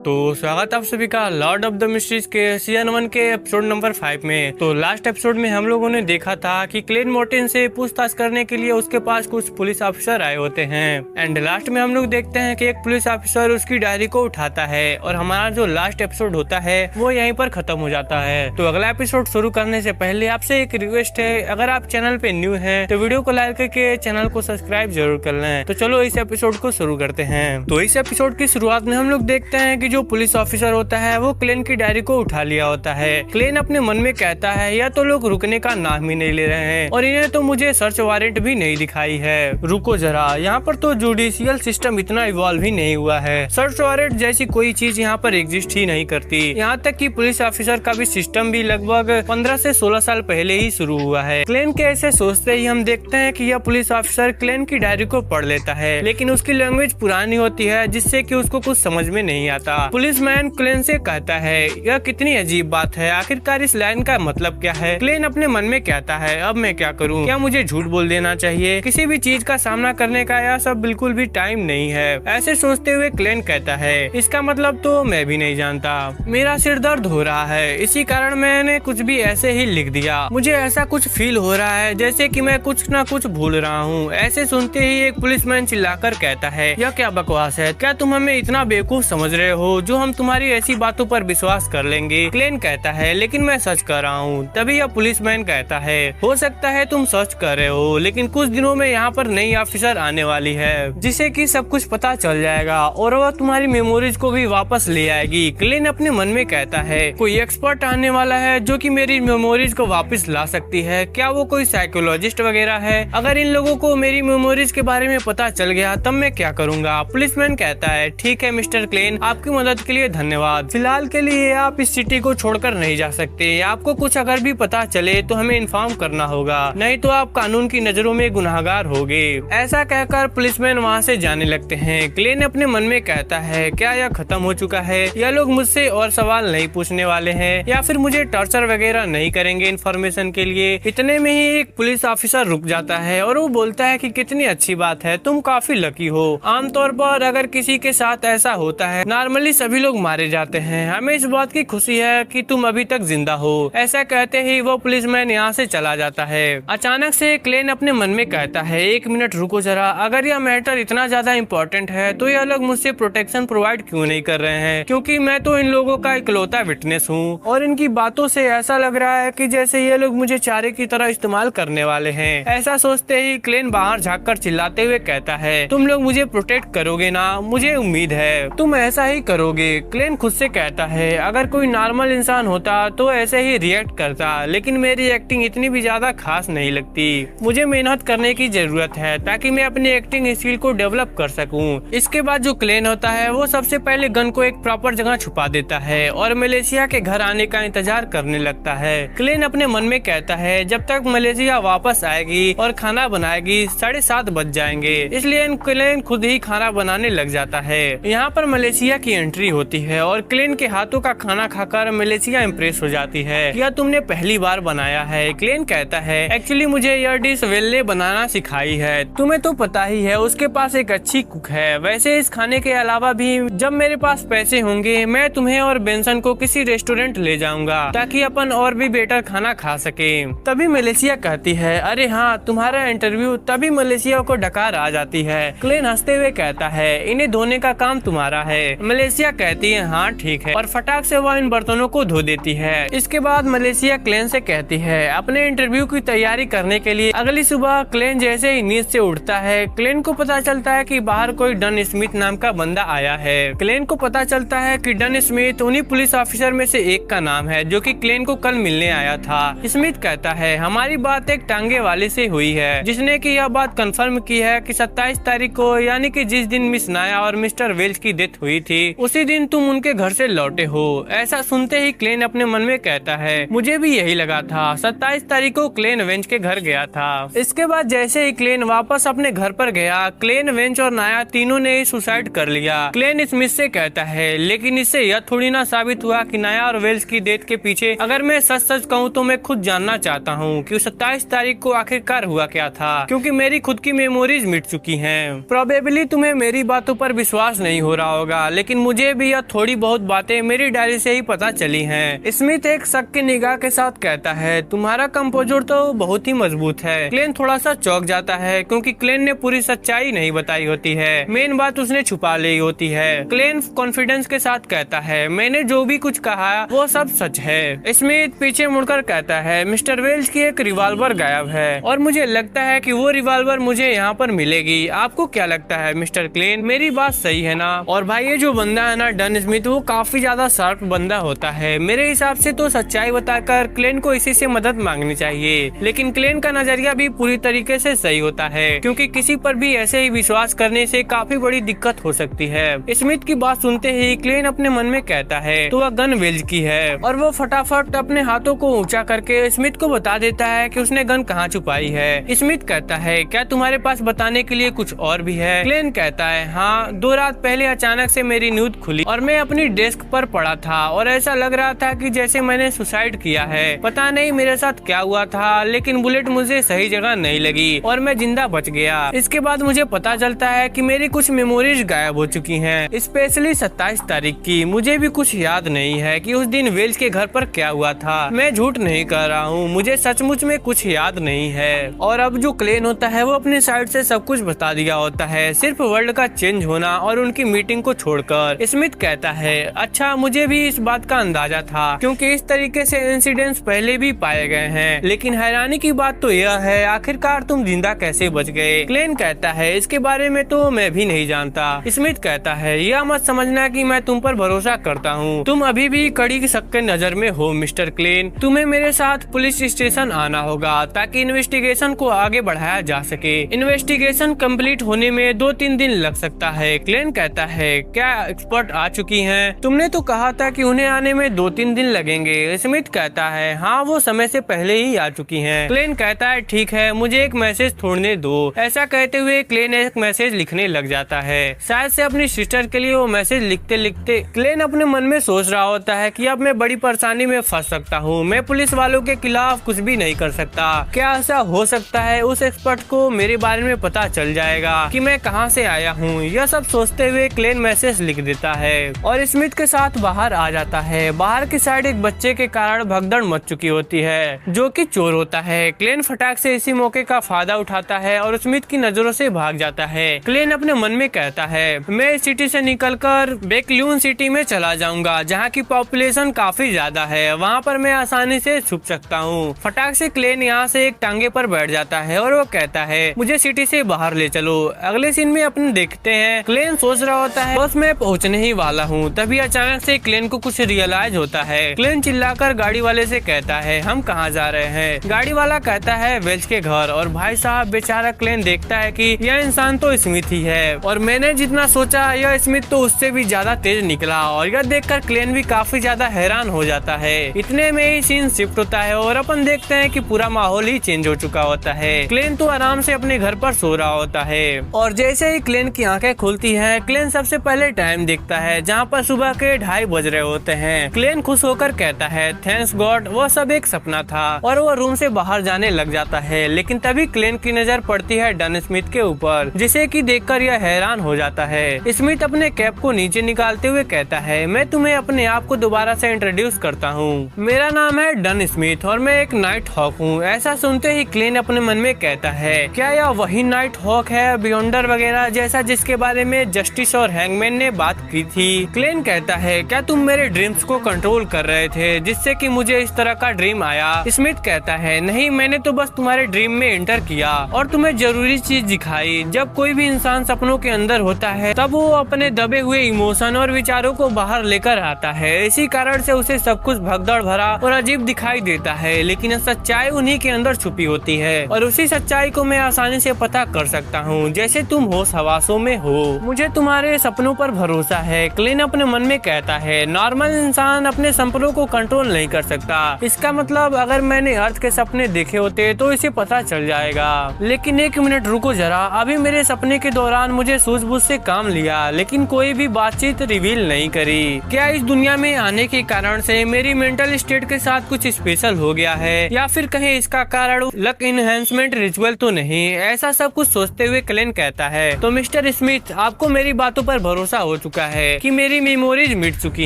तो स्वागत आप सभी का लॉर्ड ऑफ द मिस्ट्रीज के सीजन 1 के एपिसोड नंबर 5 में। तो लास्ट एपिसोड में हम लोगों ने देखा था कि क्लेन मॉर्टिन से पूछताछ करने के लिए उसके पास कुछ पुलिस ऑफिसर आए होते हैं। एंड लास्ट में हम लोग देखते हैं कि एक पुलिस ऑफिसर उसकी डायरी को उठाता है और हमारा जो लास्ट एपिसोड होता है वो यहीं पर खत्म हो जाता है। तो अगला एपिसोड शुरू करने से पहले आपसे एक रिक्वेस्ट है, अगर आप चैनल पे न्यू हैं तो वीडियो को लाइक करके चैनल को सब्सक्राइब जरूर कर लें। तो चलो इस एपिसोड को शुरू करते हैं। तो इस एपिसोड की शुरुआत में हम लोग देखते हैं कि जो पुलिस ऑफिसर होता है वो क्लेन की डायरी को उठा लिया होता है। क्लेन अपने मन में कहता है या तो लोग रुकने का नाम ही नहीं ले रहे हैं और इन्हें तो मुझे सर्च वारंट भी नहीं दिखाई है। रुको जरा, यहाँ पर तो जुडिशियल सिस्टम इतना इवॉल्व ही नहीं हुआ है। सर्च वारंट जैसी कोई चीज यहाँ पर एग्जिस्ट ही नहीं करती। यहाँ तक कि पुलिस ऑफिसर का भी सिस्टम भी लगभग 15 से 16 साल पहले ही शुरू हुआ है। क्लेन के ऐसे सोचते ही हम देखते हैं कि यह पुलिस ऑफिसर क्लेन की डायरी को पढ़ लेता है, लेकिन उसकी लैंग्वेज पुरानी होती है जिससे कि उसको कुछ समझ में नहीं आता। पुलिसमैन क्लेन से कहता है यह कितनी अजीब बात है, आखिरकार इस लाइन का मतलब क्या है। क्लेन अपने मन में कहता है अब मैं क्या करूं, क्या मुझे झूठ बोल देना चाहिए, किसी भी चीज का सामना करने का यह सब बिल्कुल भी टाइम नहीं है। ऐसे सोचते हुए क्लेन कहता है इसका मतलब तो मैं भी नहीं जानता, मेरा सिर दर्द हो रहा है, इसी कारण मैंने कुछ भी ऐसे ही लिख दिया। मुझे ऐसा कुछ फील हो रहा है जैसे कि मैं कुछ न कुछ भूल रहा हूँ। ऐसे सुनते ही एक पुलिसमैन चिल्लाकर कहता है यह क्या बकवास है, क्या तुम हमें इतना बेवकूफ समझ रहे हो जो हम तुम्हारी ऐसी बातों पर विश्वास कर लेंगे। क्लेन कहता है लेकिन मैं सच कर रहा हूँ। तभी यह पुलिसमैन कहता है हो सकता है तुम सच कर रहे हो, लेकिन कुछ दिनों में यहाँ पर नई ऑफिसर आने वाली है जिसे कि सब कुछ पता चल जाएगा और वह तुम्हारी मेमोरीज को भी वापस ले आएगी। क्लेन अपने मन में कहता है कोई एक्सपर्ट आने वाला है जो कि मेरी मेमोरीज को वापस ला सकती है, क्या वो कोई साइकोलॉजिस्ट वगैरह है। अगर इन लोगों को मेरी मेमोरीज के बारे में पता चल गया तब मैं क्या करूँगा। पुलिसमैन कहता है ठीक है मिस्टर क्लेन, आपकी मदद के लिए धन्यवाद। फिलहाल के लिए आप इस सिटी को छोड़कर नहीं जा सकते। आपको कुछ अगर भी पता चले तो हमें इन्फॉर्म करना होगा, नहीं तो आप कानून की नजरों में गुनाहगार होगे। ऐसा कहकर पुलिसमैन वहाँ से जाने लगते हैं। क्लेन अपने मन में कहता है क्या यह खत्म हो चुका है, यह लोग मुझसे और सवाल नहीं पूछने वाले हैं या फिर मुझे टॉर्चर वगैरह नहीं करेंगे इन्फॉर्मेशन के लिए। इतने में ही एक पुलिस ऑफिसर रुक जाता है और वो बोलता है कि कितनी अच्छी बात है, तुम काफी लकी हो। आमतौर पर अगर किसी के साथ ऐसा होता है नॉर्मली सभी लोग मारे जाते हैं, हमें इस बात की खुशी है कि तुम अभी तक जिंदा हो। ऐसा कहते ही वो पुलिसमैन यहाँ से चला जाता है। अचानक से क्लेन अपने मन में कहता है एक मिनट रुको जरा, अगर यह मैटर इतना ज्यादा इम्पोर्टेंट है तो यह लोग मुझसे प्रोटेक्शन प्रोवाइड क्यों नहीं कर रहे हैं, क्योंकि मैं तो इन लोगों का इकलौता विटनेस हूँ और इनकी बातों से ऐसा लग रहा है कि जैसे ये लोग मुझे चारे की तरह इस्तेमाल करने वाले हैं। ऐसा सोचते ही क्लेन बाहर झाँक चिल्लाते हुए कहता है तुम लोग मुझे प्रोटेक्ट करोगे ना, मुझे उम्मीद है तुम ऐसा ही करोगे। क्लेन खुद से कहता है अगर कोई नॉर्मल इंसान होता तो ऐसे ही रिएक्ट करता, लेकिन मेरी एक्टिंग इतनी भी ज्यादा खास नहीं लगती। मुझे मेहनत करने की जरूरत है ताकि मैं अपनी एक्टिंग स्किल को डेवलप कर सकूं। इसके बाद जो क्लेन होता है वो सबसे पहले गन को एक प्रॉपर जगह छुपा देता है और मलेशिया के घर आने का इंतजार करने लगता है। क्लेन अपने मन में कहता है जब तक मलेशिया वापस आएगी और खाना बनाएगी 7:30 बज जाएंगे, इसलिए क्लेन खुद ही खाना बनाने लग जाता है। यहाँ पर मलेशिया की एंट्री होती है और क्लेन के हाथों का खाना खाकर मलेशिया इम्प्रेस हो जाती है। यह तुमने पहली बार बनाया है। क्लेन कहता है एक्चुअली मुझे यह डिश वेल ने बनाना सिखाई है, तुम्हें तो पता ही है उसके पास एक अच्छी कुक है। वैसे इस खाने के अलावा भी जब मेरे पास पैसे होंगे मैं तुम्हें और बेंसन को किसी रेस्टोरेंट ले जाऊंगा ताकि अपन और भी बेटर खाना खा सके। तभी मलेशिया कहती है अरे हाँ तुम्हारा इंटरव्यू। तभी मलेशिया को डकार आ जाती है। क्लेन हंसते हुए कहता है इन्हें धोने का काम तुम्हारा है। मलेशिया कहती है हाँ ठीक है और फटाक से वह इन बर्तनों को धो देती है। इसके बाद मलेशिया क्लेन से कहती है अपने इंटरव्यू की तैयारी करने के लिए। अगली सुबह क्लेन जैसे ही नींद से उठता है क्लेन को पता चलता है कि बाहर कोई डन स्मिथ नाम का बंदा आया है। क्लेन को पता चलता है कि डन स्मिथ उन्हीं पुलिस ऑफिसर में से एक का नाम है जो कि क्लेन को कल मिलने आया था। स्मिथ कहता है हमारी बात एक टांगे वाले से हुई है जिसने की यह बात कंफर्म की है कि 27 तारीख को यानी कि जिस दिन मिस नाया और मिस्टर वेल्च की डेथ हुई थी उसी दिन तुम उनके घर से लौटे हो। ऐसा सुनते ही क्लेन अपने मन में कहता है मुझे भी यही लगा था। 27 तारीख को क्लेन वेंच के घर गया था। इसके बाद जैसे ही क्लेन वापस अपने घर पर गया क्लेन वेंच और नाया तीनों ने सुसाइड कर लिया। क्लेन स्मिथ से कहता है लेकिन इससे यह थोड़ी ना साबित हुआ कि नाया और वेल्च की डेथ के पीछे अगर मैं सच सच कहूँ तो मैं खुद जानना चाहता हूँ कि 27 तारीख को आखिरकार हुआ क्या था, क्योंकि मेरी खुद की मेमोरीज मिट चुकी हैं। प्रोबेबली तुम्हें मेरी बातों पर विश्वास नहीं हो रहा होगा, लेकिन मुझे मुझे भी यह थोड़ी बहुत बातें मेरी डायरी से ही पता चली हैं। स्मिथ एक शक की निगाह के साथ कहता है, तुम्हारा कंपोजर तो बहुत ही मजबूत है। क्लेन थोड़ा सा चौंक जाता है क्योंकि क्लेन ने पूरी सच्चाई नहीं बताई होती है, मेन बात उसने छुपा ली होती है। क्लेन कॉन्फिडेंस के साथ कहता है, मैंने जो भी कुछ कहा वो सब सच है। स्मिथ पीछे मुड़कर कहता है, मिस्टर वेल्स की एक रिवॉल्वर गायब है और मुझे लगता है कि वो रिवॉल्वर मुझे यहाँ पर मिलेगी। आपको क्या लगता है मिस्टर क्लेन, मेरी बात सही है ना? और भाई ये जो बंदा है ना डन स्मिथ, वो काफी ज्यादा शार्प बंदा होता है। मेरे हिसाब से तो सच्चाई बताकर क्लेन को इसी से मदद मांगनी चाहिए, लेकिन क्लेन का नजरिया भी पूरी तरीके से सही होता है क्योंकि किसी पर भी ऐसे ही विश्वास करने से काफी बड़ी दिक्कत हो सकती है। स्मिथ की बात सुनते ही क्लेन अपने मन में कहता है, तो वह गन वेल्स की है और वो फटाफट अपने हाथों को ऊंचा करके स्मिथ को बता देता है कि उसने गन कहाँ छुपाई है। स्मिथ कहता है, क्या तुम्हारे पास बताने के लिए कुछ और भी है? क्लेन कहता है, हाँ, 2 रात पहले अचानक से मेरी नींद खुली और मैं अपनी डेस्क पर पड़ा था और ऐसा लग रहा था कि जैसे मैंने सुसाइड किया है। पता नहीं मेरे साथ क्या हुआ था, लेकिन बुलेट मुझे सही जगह नहीं लगी और मैं जिंदा बच गया। इसके बाद मुझे पता चलता है कि मेरी कुछ मेमोरीज गायब हो चुकी हैं, स्पेशली 27 तारीख की। मुझे भी कुछ याद नहीं है कि उस दिन वेल्स के घर पर क्या हुआ था। मैं झूठ नहीं कर रहा हूँ, मुझे सचमुच में कुछ याद नहीं है। और अब जो क्लेन होता है वो अपनी साइड से सब कुछ बता दिया होता है, सिर्फ वर्ल्ड का चेंज होना और उनकी मीटिंग को छोड़कर। स्मिथ कहता है, अच्छा, मुझे भी इस बात का अंदाजा था क्योंकि इस तरीके से इंसिडेंट्स पहले भी पाए गए हैं, लेकिन हैरानी की बात तो यह है आखिरकार तुम जिंदा कैसे बच गए? क्लेन कहता है, इसके बारे में तो मैं भी नहीं जानता। स्मिथ कहता है, यह मत समझना कि मैं तुम पर भरोसा करता हूँ, तुम अभी भी कड़ी शक के नजर में हो मिस्टर क्लेन। तुम्हें मेरे साथ पुलिस स्टेशन आना होगा ताकि इन्वेस्टिगेशन को आगे बढ़ाया जा सके। इन्वेस्टिगेशन कंप्लीट होने में 2-3 दिन लग सकता है। क्लेन कहता है, क्या एक्सपर्ट आ चुकी हैं? तुमने तो कहा था कि उन्हें आने में 2-3 दिन लगेंगे। स्मिथ कहता है, हाँ, वो समय से पहले ही आ चुकी हैं। क्लेन कहता है, ठीक है, मुझे एक मैसेज छोड़ने दो। ऐसा कहते हुए क्लेन एक मैसेज लिखने लग जाता है। शायद से अपनी सिस्टर के लिए वो मैसेज लिखते लिखते क्लेन अपने मन में सोच रहा होता है कि अब मैं बड़ी परेशानी में फंस सकता हूँ, मैं पुलिस वालों के खिलाफ कुछ भी नहीं कर सकता। क्या ऐसा हो सकता है उस एक्सपर्ट को मेरे बारे में पता चल जाएगा कि मैं कहाँ से आया हूँ? यह सब सोचते हुए क्लेन मैसेज लिख देता है और स्मिथ के साथ बाहर आ जाता है। बाहर की साइड एक बच्चे के कारण भगदड़ मच चुकी होती है जो कि चोर होता है। क्लेन फटाक से इसी मौके का फायदा उठाता है और स्मिथ की नजरों से भाग जाता है। क्लेन अपने मन में कहता है, मैं इस सिटी से निकलकर बेकल्यून सिटी में चला जाऊंगा जहाँ की पॉपुलेशन काफी ज्यादा है, वहाँ पर मैं आसानी से छुप सकता हूँ। फटाक से क्लेन यहाँ से एक टांगे पर बैठ जाता है और वो कहता है, मुझे सिटी से बाहर ले चलो। अगले सीन में अपन देखते हैं क्लेन सोच रहा होता है बस मैं पहुँचने ही वाला हूँ, तभी अचानक से क्लेन को कुछ रियलाइज होता है। क्लेन चिल्लाकर गाड़ी वाले से कहता है, हम कहाँ जा रहे हैं? गाड़ी वाला कहता है, वेल्स के घर। और भाई साहब बेचारा क्लेन देखता है कि यह इंसान तो स्मिथ ही है और मैंने जितना सोचा यह स्मिथ तो उससे भी ज्यादा तेज निकला। और यह देखकर क्लेन भी काफी ज्यादा हैरान हो जाता है। इतने में ही सीन शिफ्ट होता है और अपन देखते हैं कि पूरा माहौल ही चेंज हो चुका होता है। क्लेन तो आराम से अपने घर पर सो रहा होता है और जैसे ही क्लेन की आंखें खुलती हैं, क्लेन सबसे पहले टाइम देखता है जहाँ पर सुबह के 2:30 बज रहे होते हैं। क्लेन खुश होकर कहता है, थैंक्स गॉड, वो सब एक सपना था। और वो रूम से बाहर जाने लग जाता है, लेकिन तभी क्लेन की नजर पड़ती है डन स्मिथ के ऊपर, जिसे कि देखकर यह हैरान हो जाता है। स्मिथ अपने कैप को नीचे निकालते हुए कहता है, मैं तुम्हें अपने आप को दोबारा से इंट्रोड्यूस करता हूँ, मेरा नाम है डन स्मिथ और मैं एक नाइट हॉक हूँ। ऐसा सुनते ही क्लेन अपने मन में कहता है, क्या यह वही नाइट हॉक है बियॉन्डर वगैरह जैसा जिसके बारे में जस्टिस और हैंगमैन ने बात की थी? क्लेन कहता है, क्या तुम मेरे ड्रीम्स को कंट्रोल कर रहे थे जिससे कि मुझे इस तरह का ड्रीम आया? स्मिथ कहता है, नहीं, मैंने तो बस तुम्हारे ड्रीम में एंटर किया और तुम्हें जरूरी चीज दिखाई। जब कोई भी इंसान सपनों के अंदर होता है तब वो अपने दबे हुए इमोशन और विचारों को बाहर लेकर आता है। इसी कारण से उसे सब कुछ भगदड़ भरा और अजीब दिखाई देता है, लेकिन सच्चाई उन्हीं के अंदर छुपी होती है और उसी सच्चाई को मैं आसानी से पता कर सकता हूँ जैसे तुम होश हवासों में हो। मुझे तुम्हारे सपनों पर भरोसा है। क्लेन अपने मन में कहता है, नॉर्मल इंसान अपने सपनों को कंट्रोल नहीं कर सकता। इसका मतलब अगर मैंने अर्थ के सपने देखे होते तो इसे पता चल जाएगा। लेकिन एक मिनट रुको जरा, अभी मेरे सपने के दौरान मुझे सूझबूझ से काम लिया लेकिन कोई भी बातचीत रिवील नहीं करी। क्या इस दुनिया में आने के कारण से मेरी मेंटल स्टेट के साथ कुछ स्पेशल हो गया है या फिर कहीं इसका कारण लक इनहेंसमेंट रिचुअल तो नहीं? ऐसा सब कुछ सोचते हुए क्लेन कहता है, तो मिस्टर स्मिथ, आपको मेरी बातों पर भरोसा हो चुका लगता है कि मेरी मेमोरीज मिट चुकी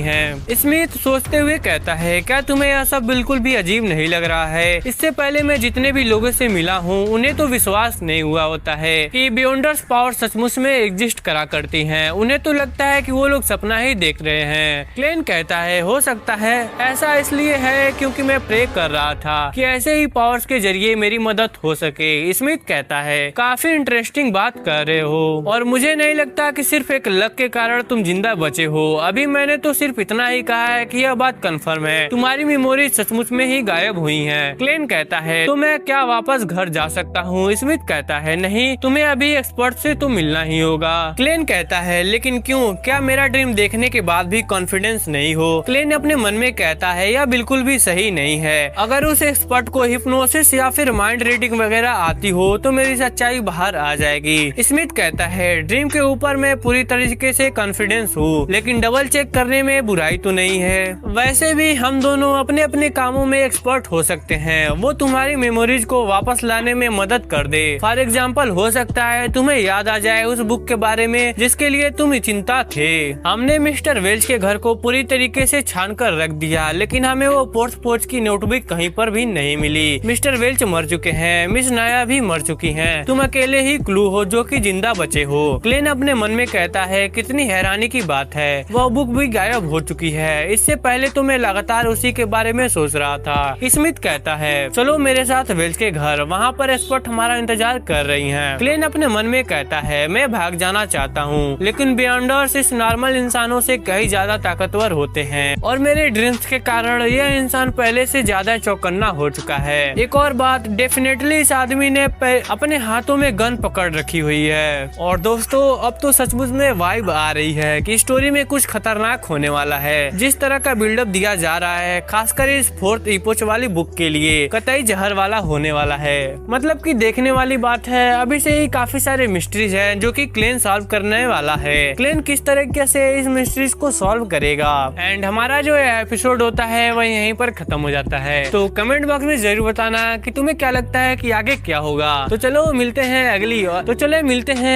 हैं। स्मिथ सोचते हुए कहता है, क्या तुम्हें यह सब बिल्कुल भी अजीब नहीं लग रहा है? इससे पहले मैं जितने भी लोगों से मिला हूँ उन्हें तो विश्वास नहीं हुआ होता है कि बियॉन्डर्स पावर सचमुच में एग्जिस्ट करा करती हैं। उन्हें तो लगता है कि वो लोग सपना ही देख रहे हैं। क्लेन कहता है, हो सकता है ऐसा इसलिए है क्योंकि मैं प्रे कर रहा था कि ऐसे ही पावर्स के जरिए मेरी मदद हो सके। स्मिथ कहता है, काफी इंटरेस्टिंग बात कर रहे हो और मुझे नहीं लगता कि सिर्फ एक लक के कारण तुम जिंदा बचे हो। अभी मैंने तो सिर्फ इतना ही कहा है कि यह बात कंफर्म है, तुम्हारी मेमोरी सचमुच में ही गायब हुई हैं। क्लेन कहता है, तो मैं क्या वापस घर जा सकता हूँ? स्मिथ कहता है, नहीं, तुम्हें अभी एक्सपर्ट से तो मिलना ही होगा। क्लेन कहता है, लेकिन क्यों? क्या मेरा ड्रीम देखने के बाद भी कॉन्फिडेंस नहीं हो? क्लेन अपने मन में कहता है, यह बिल्कुल भी सही नहीं है। अगर उस एक्सपर्ट को हिप्नोसिस या फिर माइंड रीडिंग वगैरह आती हो तो मेरी सच्चाई बाहर आ जाएगी। स्मिथ कहता है, ड्रीम के ऊपर मैं पूरी तरीके से कॉन्फिडेंस हूँ, लेकिन डबल चेक करने में बुराई तो नहीं है। वैसे भी हम दोनों अपने अपने कामों में एक्सपर्ट हो सकते हैं। वो तुम्हारी मेमोरीज को वापस लाने में मदद कर दे। फॉर एग्जाम्पल, हो सकता है तुम्हें याद आ जाए उस बुक के बारे में जिसके लिए तुम चिंता थे। हमने मिस्टर वेल्च के घर को पूरी तरीके से छान कर रख दिया, लेकिन हमें वो पोर्च की नोटबुक कहीं पर भी नहीं मिली। मिस्टर वेल्च मर चुके हैं, मिस नाया भी मर चुकी हैं। तुम अकेले ही क्लू हो जो कि जिंदा बचे हो। क्लेन अपने मन में कहता है, कितनी हैरानी की बात है, वह बुक भी गायब हो चुकी है। इससे पहले तो मैं लगातार उसी के बारे में सोच रहा था। स्मिथ कहता है, चलो मेरे साथ वेल्च के घर, वहाँ पर एक्सपर्ट हमारा इंतजार कर रही हैं। क्लेन अपने मन में कहता है, मैं भाग जाना चाहता हूँ, लेकिन बियॉन्डर्स इस नॉर्मल इंसानों से कहीं ज्यादा ताकतवर होते हैं और मेरे ड्रीम्स के कारण यह इंसान पहले से ज्यादा चौकन्ना हो चुका है। एक और बात, डेफिनेटली इस आदमी ने अपने हाथों में गन पकड़ रखी हुई है। और दोस्तों, अब तो सचमुच में वाइब आ रही है कि स्टोरी में कुछ खतरनाक होने वाला है। जिस तरह का बिल्डअप दिया जा रहा है, खासकर इस 4th इपोच वाली बुक के लिए, कतई जहर वाला होने वाला है। मतलब कि देखने वाली बात है। अभी से ही काफी सारे मिस्ट्रीज हैं जो कि क्लेन सॉल्व करने वाला है। क्लेन किस तरीके से इस मिस्ट्रीज को सॉल्व करेगा। एंड हमारा जो एपिसोड होता है वह यहीं पर खत्म हो जाता है। तो कमेंट बॉक्स में जरूर बताना कि तुम्हें क्या लगता है कि आगे क्या होगा। तो चलो मिलते हैं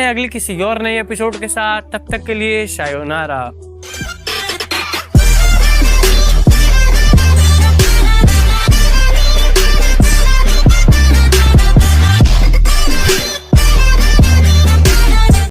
अगली किसी और नए एपिसोड के साथ। तब तक के लिए शायोनारा।